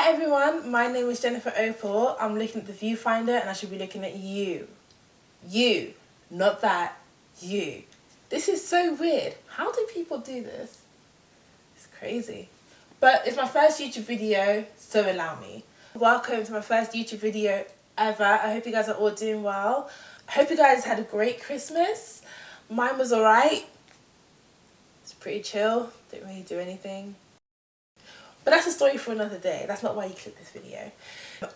Hi everyone, my name is Jennifer Opal. I'm looking at the viewfinder and I should be looking at you. You, not that, you. This is so weird. How do people do this? It's crazy. But it's my first YouTube video, so allow me. Welcome to my first YouTube video ever. I hope you guys are all doing well. I hope you guys had a great Christmas. Mine was alright. It's pretty chill. Didn't really do anything. But that's a story for another day. That's not why you clicked this video.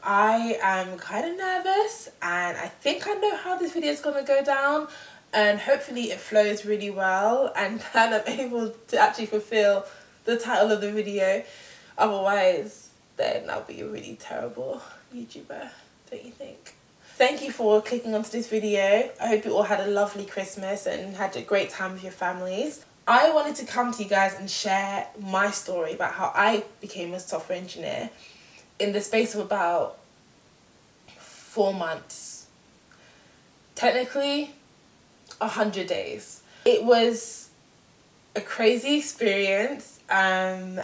I am kind of nervous and I think I know how this video is going to go down, and hopefully it flows really well and I'm able to actually fulfill the title of the video. Otherwise, then I'll be a really terrible YouTuber, don't you think? Thank you for clicking onto this video. I hope you all had a lovely Christmas and had a great time with your families. I wanted to come to you guys and share my story about how I became a software engineer in the space of about 4 months. Technically, 100 days. It was a crazy experience, and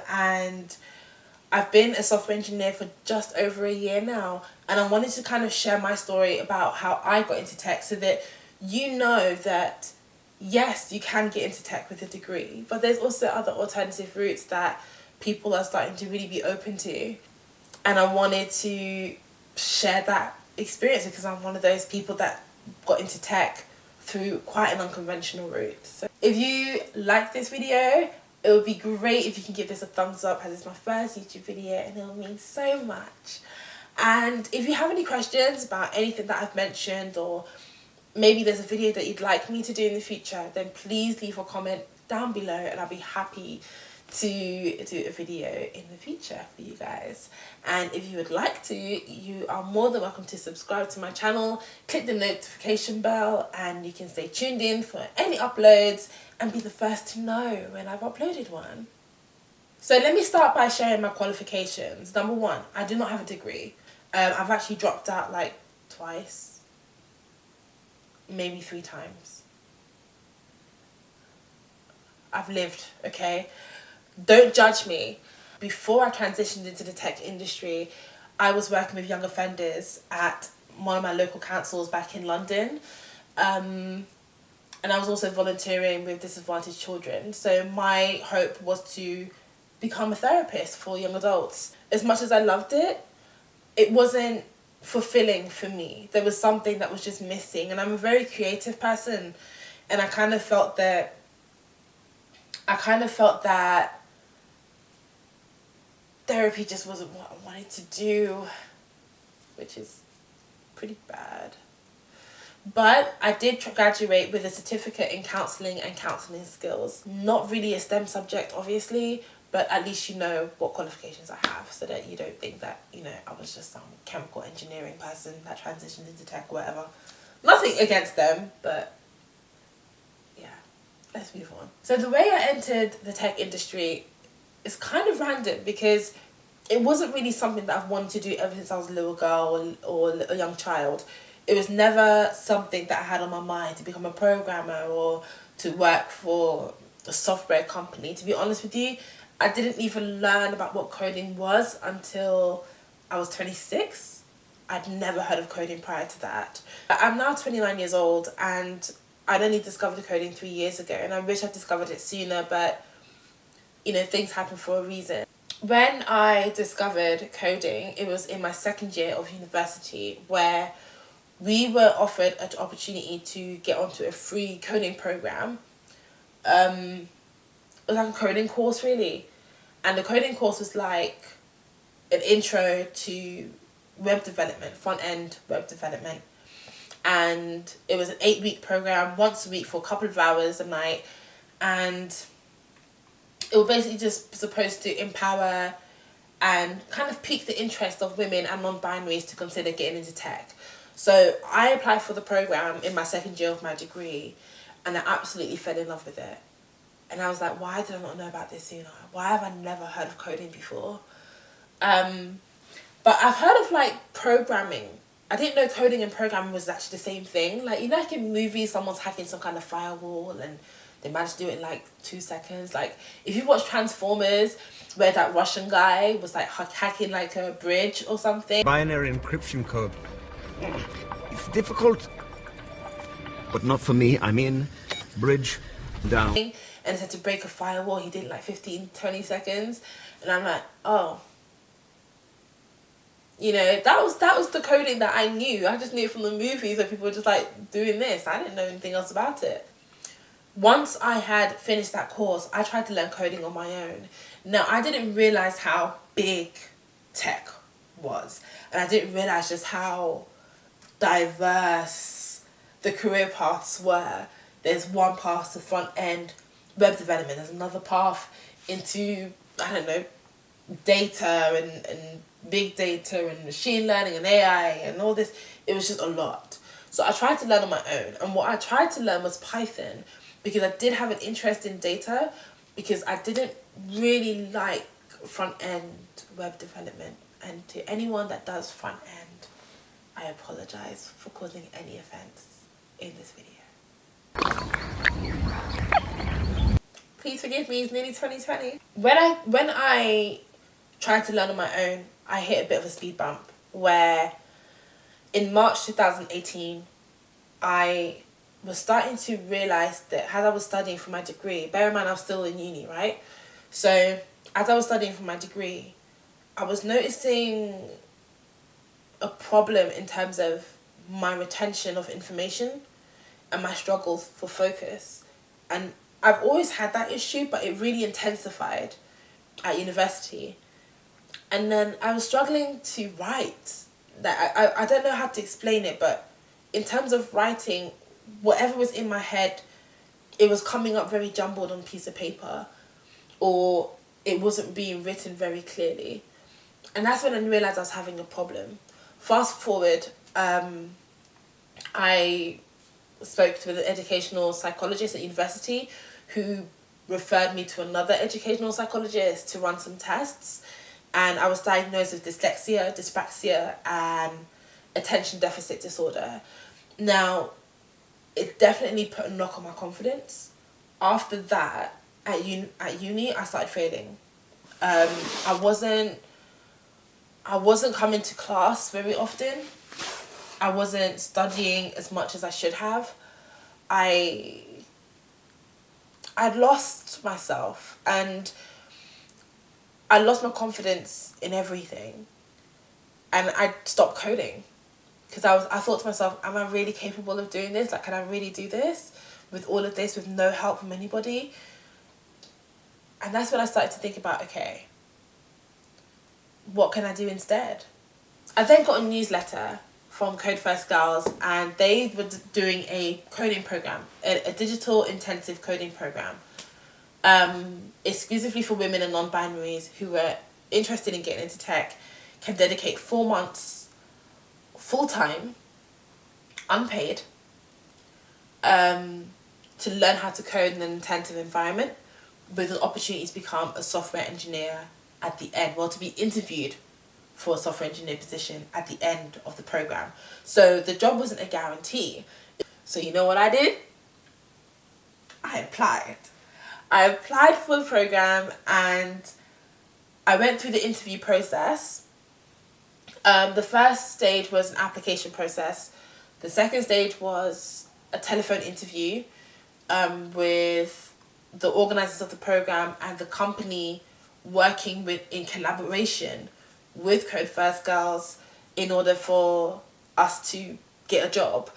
I've been a software engineer for just over a year now, and I wanted to kind of share my story about how I got into tech so that you know that yes, you can get into tech with a degree, but there's also other alternative routes that people are starting to really be open to. And I wanted to share that experience because I'm one of those people that got into tech through quite an unconventional route. So if you like this video, it would be great if you can give this a thumbs up, as it's my first YouTube video and it'll mean so much. And if you have any questions about anything that I've mentioned, or maybe there's a video that you'd like me to do in the future, then please leave a comment down below and I'll be happy to do a video in the future for you guys. And if you would like to, you are more than welcome to subscribe to my channel, click the notification bell, and you can stay tuned in for any uploads and be the first to know when I've uploaded one. So let me start by sharing my qualifications. Number one, I do not have a degree. I've actually dropped out like twice, maybe 3 times. I've lived, okay? Don't judge me. Before I transitioned into the tech industry, I was working with young offenders at one of my local councils back in London. And I was also volunteering with disadvantaged children. So my hope was to become a therapist for young adults. As much as I loved it, it wasn't fulfilling for me. There was something that was just missing, and I'm a very creative person, and I kind of felt that therapy just wasn't what I wanted to do, which is pretty bad. But I did graduate with a certificate in counselling and counselling skills. Not really a STEM subject, obviously, but at least you know what qualifications I have, so that you don't think that, you know, I was just some chemical engineering person that transitioned into tech or whatever. Nothing against them, but yeah, let's move on. So the way I entered the tech industry is kind of random because it wasn't really something that I've wanted to do ever since I was a little girl or a young child. It was never something that I had on my mind to become a programmer or to work for a software company. To be honest with you, I didn't even learn about what coding was until I was 26. I'd never heard of coding prior to that. I'm now 29 years old and I'd only discovered coding 3 years ago, and I wish I'd discovered it sooner, but you know, things happen for a reason. When I discovered coding, it was in my 2nd year of university, where we were offered an opportunity to get onto a free coding program. It was like a coding course, really. And the coding course was like an intro to web development, front-end web development. And it was an 8-week program, once a week for a couple of hours a night. And it was basically just supposed to empower and kind of pique the interest of women and non-binaries to consider getting into tech. So I applied for the program in my 2nd year of my degree, and I absolutely fell in love with it. And I was like, why did I not know about this sooner? Why have I never heard of coding before? But I've heard of like programming. I didn't know coding and programming was actually the same thing. Like, you know, like in movies, someone's hacking some kind of firewall and they managed to do it in like 2 seconds. Like, if you watch Transformers, where that Russian guy was like hacking like a bridge or something. Binary encryption code. It's difficult, but not for me. I'm in. Bridge down. And it had to break a firewall. He did it in like 15, 20 seconds. And I'm like, oh. You know, that was the coding that I knew. I just knew it from the movies where people were just like doing this. I didn't know anything else about it. Once I had finished that course, I tried to learn coding on my own. Now, I didn't realize how big tech was. And I didn't realize just how diverse the career paths were. There's one path to front end web development. There's another path into, I don't know, data and big data and machine learning and AI and all this. It was just a lot. So I tried to learn on my own. And what I tried to learn was Python, because I did have an interest in data, because I didn't really like front end web development. And to anyone that does front end, I apologize for causing any offense in this video. Please forgive me, it's nearly 2020. When I tried to learn on my own, I hit a bit of a speed bump where in March 2018, I was starting to realize that as I was studying for my degree, bear in mind I was still in uni, right? So as I was studying for my degree, I was noticing a problem in terms of my retention of information and my struggles for focus. And I've always had that issue, but it really intensified at university. And then I was struggling to write. That I don't know how to explain it, but in terms of writing, whatever was in my head, it was coming up very jumbled on a piece of paper, or it wasn't being written very clearly. And that's when I realised I was having a problem. Fast forward, I spoke to an educational psychologist at university who referred me to another educational psychologist to run some tests. And I was diagnosed with dyslexia, dyspraxia, and attention deficit disorder. Now, it definitely put a knock on my confidence. After that, at uni, I started failing. I wasn't coming to class very often. I wasn't studying as much as I should have. I'd lost myself, and I lost my confidence in everything. And I stopped coding because I thought to myself, am I really capable of doing this? Like, can I really do this with all of this, with no help from anybody? And that's when I started to think about, okay, what can I do instead? I then got a newsletter from Code First Girls, and they were doing a coding program, a digital intensive coding program, exclusively for women and non-binaries who were interested in getting into tech, can dedicate 4 months full-time, unpaid, to learn how to code in an intensive environment with an opportunity to become a software engineer at the end, well, to be interviewed for a software engineer position at the end of the program. So the job wasn't a guarantee. So you know what I did? I applied. I applied for the program and I went through the interview process. The first stage was an application process. The second stage was a telephone interview with the organisers of the program and the company working in collaboration with Code First Girls in order for us to get a job.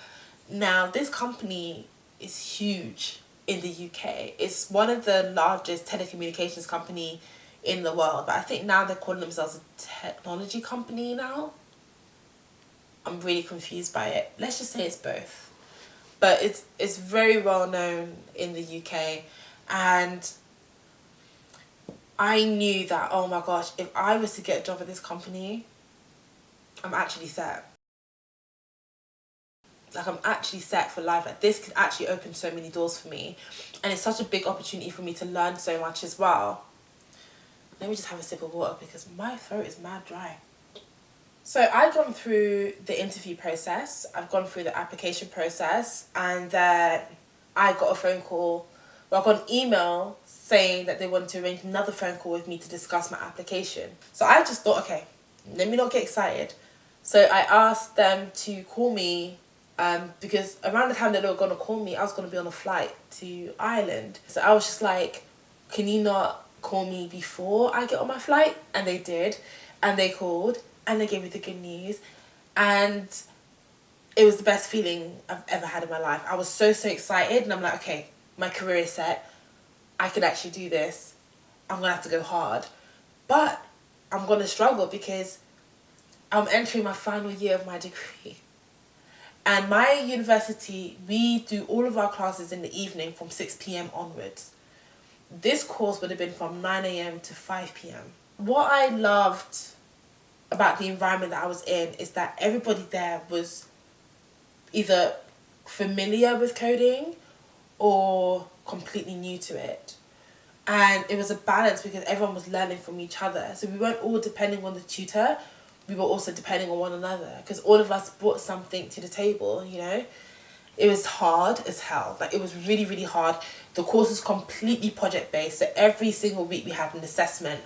Now, this company is huge in the UK. It's one of the largest telecommunications company in the world, but I think now they're calling themselves a technology company now. I'm really confused by it. Let's just say it's both. But it's very well known in the UK, and I knew that, oh my gosh, if I was to get a job at this company, I'm actually set. Like, I'm actually set for life. Like, this could actually open so many doors for me. And it's such a big opportunity for me to learn so much as well. Let me just have a sip of water because my throat is mad dry. So I've gone through the interview process. I've gone through the application process. And then I got a phone call Well, I got an email saying that they wanted to arrange another phone call with me to discuss my application. So I just thought, okay, let me not get excited. So I asked them to call me because around the time that they were going to call me, I was going to be on a flight to Ireland. So I was just like, can you not call me before I get on my flight? And they did. And they called and they gave me the good news. And it was the best feeling I've ever had in my life. I was so excited, and I'm like, okay, my career is set. I can actually do this. I'm going to have to go hard. But I'm going to struggle because I'm entering my final year of my degree. And my university, we do all of our classes in the evening from 6 p.m. onwards. This course would have been from 9 a.m. to 5 p.m. What I loved about the environment that I was in is that everybody there was either familiar with coding or completely new to it. And it was a balance because everyone was learning from each other. So we weren't all depending on the tutor. We were also depending on one another because all of us brought something to the table, you know. It was hard as hell. Like, it was really, really hard. The course was completely project based. So every single week we had an assessment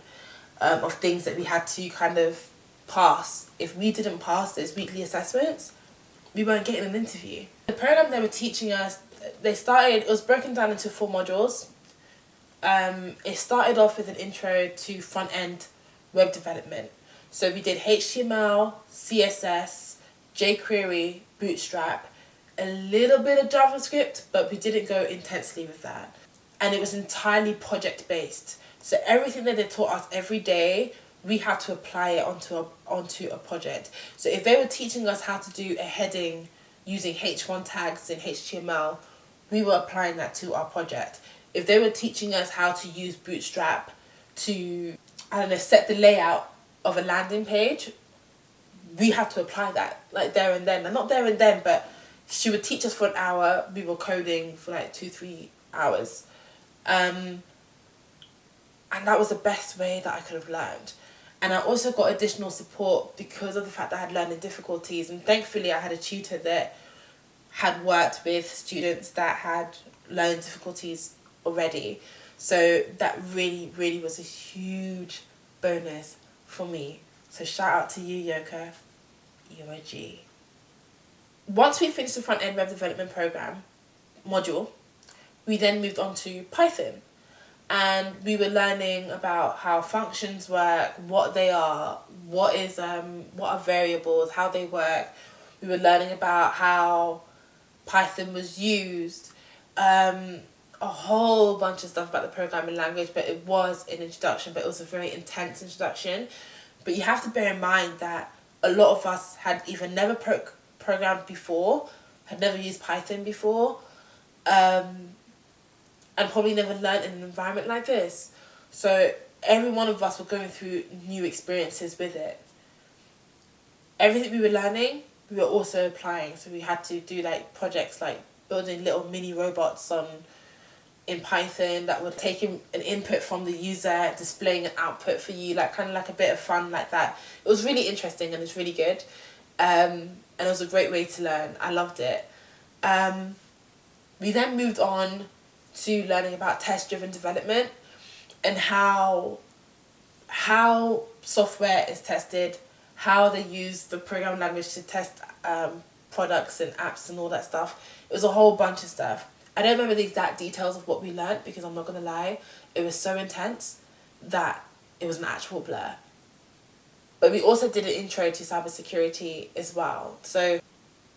of things that we had to kind of pass. If we didn't pass those weekly assessments, we weren't getting an interview. The program they were teaching us, it was broken down into 4 modules. It started off with an intro to front-end web development. So we did HTML, CSS, jQuery, Bootstrap, a little bit of JavaScript, but we didn't go intensely with that. And it was entirely project-based. So everything that they taught us every day, we had to apply it onto a project. So if they were teaching us how to do a heading using H1 tags in HTML, we were applying that to our project. If they were teaching us how to use Bootstrap to, set the layout of a landing page, we had to apply that, like, there and then. And not there and then, but she would teach us for an hour, we were coding for like 2-3 hours. And that was the best way that I could have learned. And I also got additional support because of the fact that I had learning difficulties. And thankfully I had a tutor that had worked with students that had learning difficulties already. So that really, really was a huge bonus for me. So shout out to you, Yoko. You're a G. Once we finished the front-end web development program module, we then moved on to Python. And we were learning about how functions work, what they are, what are variables, how they work. We were learning about how Python was used, a whole bunch of stuff about the programming language, but it was an introduction, but it was a very intense introduction. But you have to bear in mind that a lot of us had either never programmed before, had never used Python before, and probably never learned in an environment like this. So every one of us were going through new experiences with it. Everything we were learning, we were also applying. So we had to do like projects like building little mini robots in Python that were taking an input from the user, displaying an output for you, like kind of like a bit of fun like that. It was really interesting and it's really good. And it was a great way to learn. I loved it. We then moved on to learning about test-driven development and how software is tested, how they use the programming language to test products and apps and all that stuff. It was a whole bunch of stuff. I don't remember the exact details of what we learned because I'm not going to lie, it was so intense that it was an actual blur. But we also did an intro to cybersecurity as well. So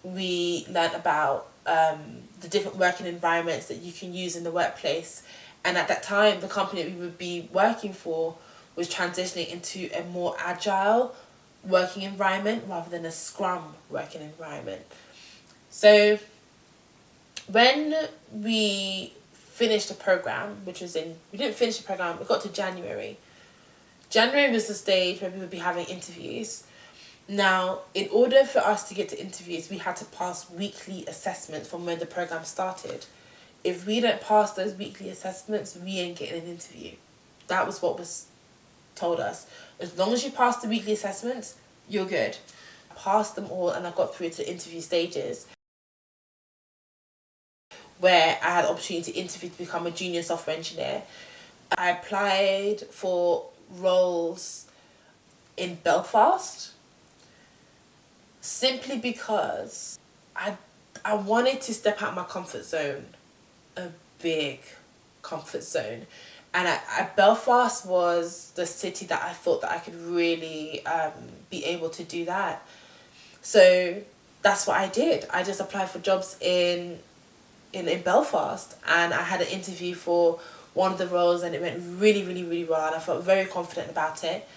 we learned about the different working environments that you can use in the workplace. And at that time, the company that we would be working for was transitioning into a more agile working environment rather than a Scrum working environment. So when we finished the program, we didn't finish the program, we got to January. January was the stage where we would be having interviews. Now, in order for us to get to interviews, we had to pass weekly assessments from when the program started. If we don't pass those weekly assessments, we ain't getting an interview. That was what was told us. As long as you pass the weekly assessments, you're good. I passed them all and I got through to interview stages. where I had the opportunity to interview to become a junior software engineer. I applied for roles in Belfast simply because I wanted to step out of my comfort zone, a big comfort zone. And Belfast was the city that I thought that I could really be able to do that. So that's what I did. I just applied for jobs in Belfast, and I had an interview for one of the roles, and it went really, really, really well, and I felt very confident about it.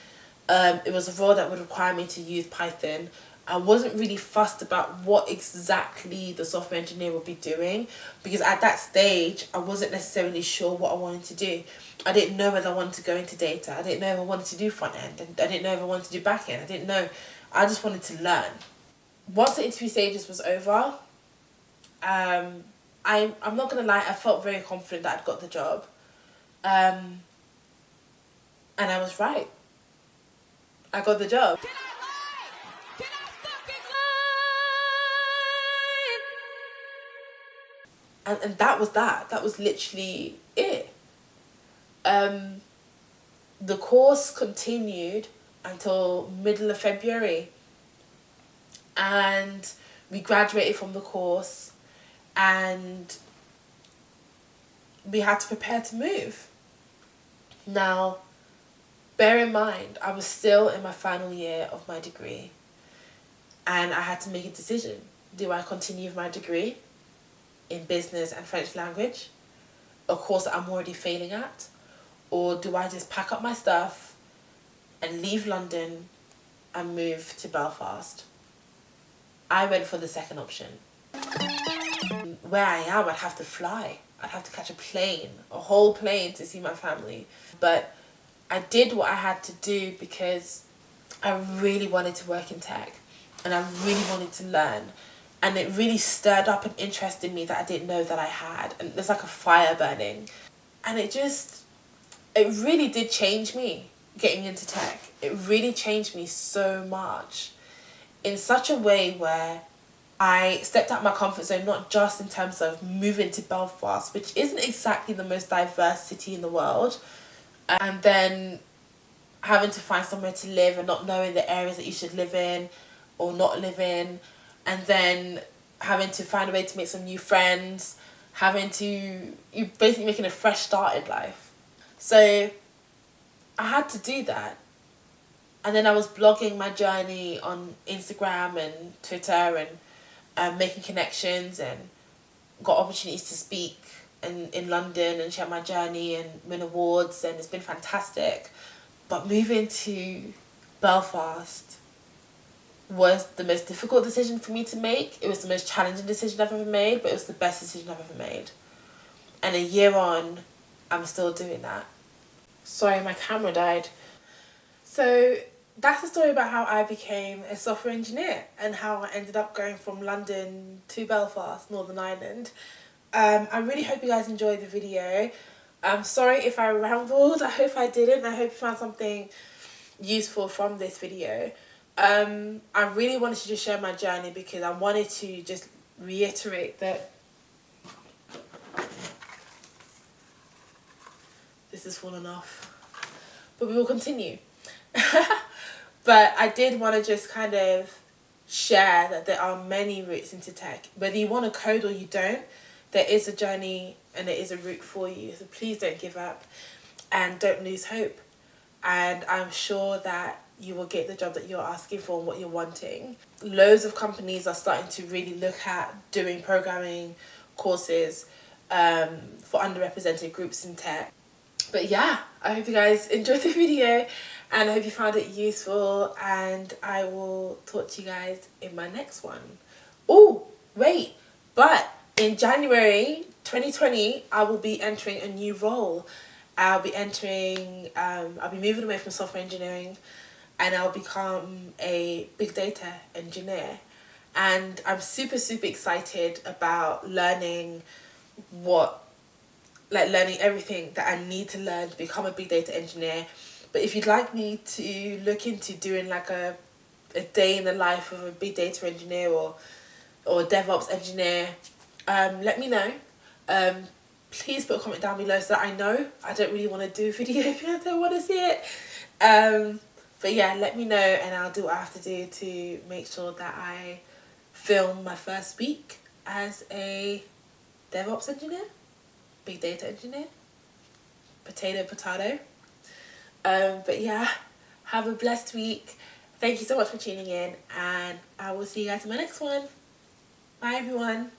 It was a role that would require me to use Python. I wasn't really fussed about what exactly the software engineer would be doing, because at that stage I wasn't necessarily sure what I wanted to do. I didn't know whether I wanted to go into data. I didn't know if I wanted to do front end. I didn't know if I wanted to do back end. I didn't know. I just wanted to learn. Once the interview stages was over, I'm not gonna lie, I felt very confident that I'd got the job. And I was right. I got the job. And that was that. That was literally it. The course continued until middle of February. And we graduated from the course, and we had to prepare to move. Now, bear in mind, I was still in my final year of my degree, and I had to make a decision. Do I continue with my degree in business and French language, a course that I'm already failing at, or do I just pack up my stuff and leave London and move to Belfast? I went for the second option. Where I am, I'd have to fly. I'd have to catch a plane, a whole plane, to see my family. But I did what I had to do because I really wanted to work in tech, and I really wanted to learn. And it really stirred up an interest in me that I didn't know that I had. And there's like a fire burning. And it really did change me getting into tech. It really changed me so much, in such a way where I stepped out of my comfort zone, not just in terms of moving to Belfast, which isn't exactly the most diverse city in the world, and then having to find somewhere to live and not knowing the areas that you should live in or not live in, and then having to find a way to make some new friends, you basically making a fresh start in life. So I had to do that. And then I was blogging my journey on Instagram and Twitter, and making connections, and got opportunities to speak in London and share my journey and win awards, and it's been fantastic. But moving to Belfast was the most difficult decision for me to make. It was the most challenging decision I've ever made, but it was the best decision I've ever made. And a year on, I'm still doing that. Sorry, my camera died. So that's the story about how I became a software engineer and how I ended up going from London to Belfast, Northern Ireland. I really hope you guys enjoyed the video. I'm sorry if I rambled. I hope I didn't. I hope you found something useful from this video. I really wanted to just share my journey because I wanted to just reiterate that this has fallen off, but we will continue. But I did want to just kind of share that there are many routes into tech. Whether you want to code or you don't, there is a journey and there is a route for you. So please don't give up and don't lose hope. And I'm sure that you will get the job that you're asking for and what you're wanting. Loads of companies are starting to really look at doing programming courses for underrepresented groups in tech. But yeah, I hope you guys enjoyed the video and I hope you found it useful, and I will talk to you guys in my next one. Oh, wait, but in January 2020, I will be entering a new role. I'll be moving away from software engineering, and I'll become a big data engineer. And I'm super, super excited about learning everything that I need to learn to become a big data engineer. But if you'd like me to look into doing like a day in the life of a big data engineer or a DevOps engineer, let me know. Please put a comment down below so that I know. I don't really want to do a video if you don't want to see it. But yeah, let me know and I'll do what I have to do to make sure that I film my first week as a DevOps engineer, big data engineer, potato. But yeah, have a blessed week. Thank you so much for tuning in, and I will see you guys in my next one. Bye everyone.